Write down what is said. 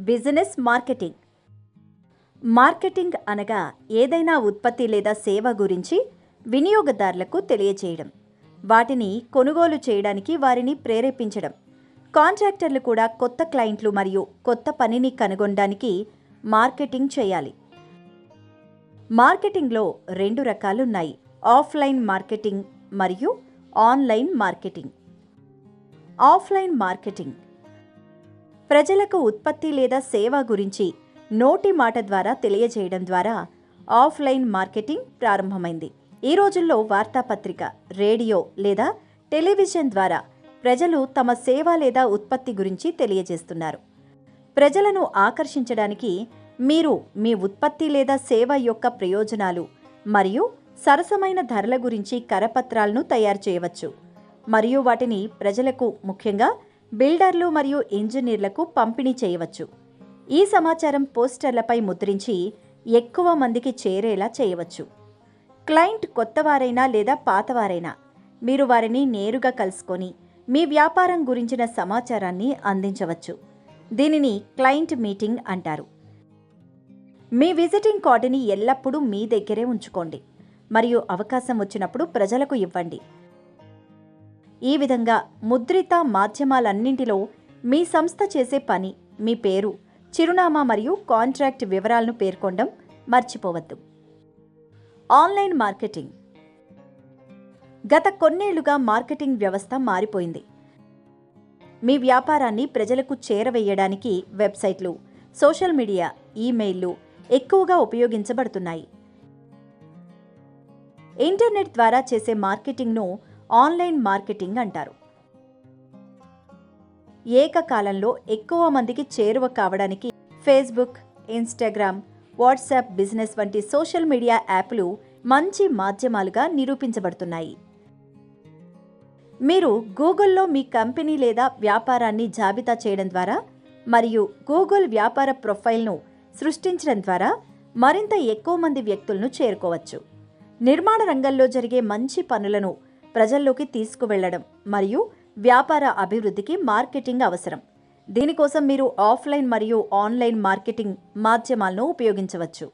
Business marketing. Marketing అనగా ఏదైనా ఉత్పత్తి లేదా సేవ గురించి వినియోగదారులకు తెలియజేయడం, వాటిని కొనుగోలు చేయడానికి వారిని ప్రేరేపించడం. కాంట్రాక్టర్లు కూడా కొత్త క్లయింట్లు మరియు కొత్త పనిని కనుగొనడానికి మార్కెటింగ్ చేయాలి. మార్కెటింగ్లో 2 రకాలున్నాయి: ఆఫ్లైన్ మార్కెటింగ్ మరియు ఆన్లైన్ మార్కెటింగ్. ఆఫ్లైన్ మార్కెటింగ్ ప్రజలకు ఉత్పత్తి లేదా సేవ గురించి నోటి మాట ద్వారా తెలియజేయడం ద్వారా ఆఫ్లైన్ మార్కెటింగ్ ప్రారంభమైంది. ఈ రోజుల్లో వార్తాపత్రిక, రేడియో లేదా టెలివిజన్ ద్వారా ప్రజలు తమ సేవ లేదా ఉత్పత్తి గురించి తెలియజేస్తున్నారు. ప్రజలను ఆకర్షించడానికి మీరు మీ ఉత్పత్తి లేదా సేవ యొక్క ప్రయోజనాలు మరియు సరసమైన ధరల గురించి కరపత్రాలను తయారు చేయవచ్చు మరియు వాటిని ప్రజలకు, ముఖ్యంగా బిల్డర్లు మరియు ఇంజనీర్లకు పంపిణీ చేయవచ్చు. ఈ సమాచారం పోస్టర్లపై ముద్రించి ఎక్కువ మందికి చేరేలా చేయవచ్చు. క్లయింట్ కొత్తవారైనా లేదా పాతవారైనా మీరు వారిని నేరుగా కలుసుకొని మీ వ్యాపారం గురించిన సమాచారాన్ని అందించవచ్చు. దీనిని క్లయింట్ మీటింగ్ అంటారు. మీ విజిటింగ్ కార్డుని ఎల్లప్పుడూ మీ దగ్గరే ఉంచుకోండి మరియు అవకాశం వచ్చినప్పుడు ప్రజలకు ఇవ్వండి. ఈ విధంగా ముద్రిత మాధ్యమాలన్నింటిలో మీ సంస్థ చేసే పని, మీ పేరు, చిరునామా మరియు కాంట్రాక్ట్ వివరాలను పేర్కొనడం మర్చిపోవద్దు. Online marketing. గత కొన్నేళ్లుగా మార్కెటింగ్ వ్యవస్థ మారిపోయింది. మీ వ్యాపారాన్ని ప్రజలకు చేరవేయడానికి వెబ్సైట్లు, సోషల్ మీడియా, ఈమెయిల్లు ఎక్కువగా ఉపయోగించబడుతున్నాయి. ఇంటర్నెట్ ద్వారా చేసే మార్కెటింగ్ను ఆన్లైన్ మార్కెటింగ్ అంటారు. ఏకకాలంలో ఎక్కువ మందికి చేరువ కావడానికి ఫేస్బుక్, ఇన్స్టాగ్రామ్, వాట్సాప్ బిజినెస్ వంటి సోషల్ మీడియా యాప్లు మంచి మాధ్యమాలుగా నిరూపించబడుతున్నాయి. మీరు గూగుల్లో మీ కంపెనీ లేదా వ్యాపారాన్ని జాబితా చేయడం ద్వారా మరియు గూగుల్ వ్యాపార ప్రొఫైల్ను సృష్టించడం ద్వారా మరింత ఎక్కువ మంది వ్యక్తులను చేరుకోవచ్చు. నిర్మాణ రంగంలో జరిగే మంచి పనులను ప్రజల్లోకి తీసుకువెళ్లడం మరియు వ్యాపార అభివృద్ధికి మార్కెటింగ్ అవసరం. దీనికోసం మీరు ఆఫ్లైన్ మరియు ఆన్లైన్ మార్కెటింగ్ మాధ్యమాలను ఉపయోగించవచ్చు.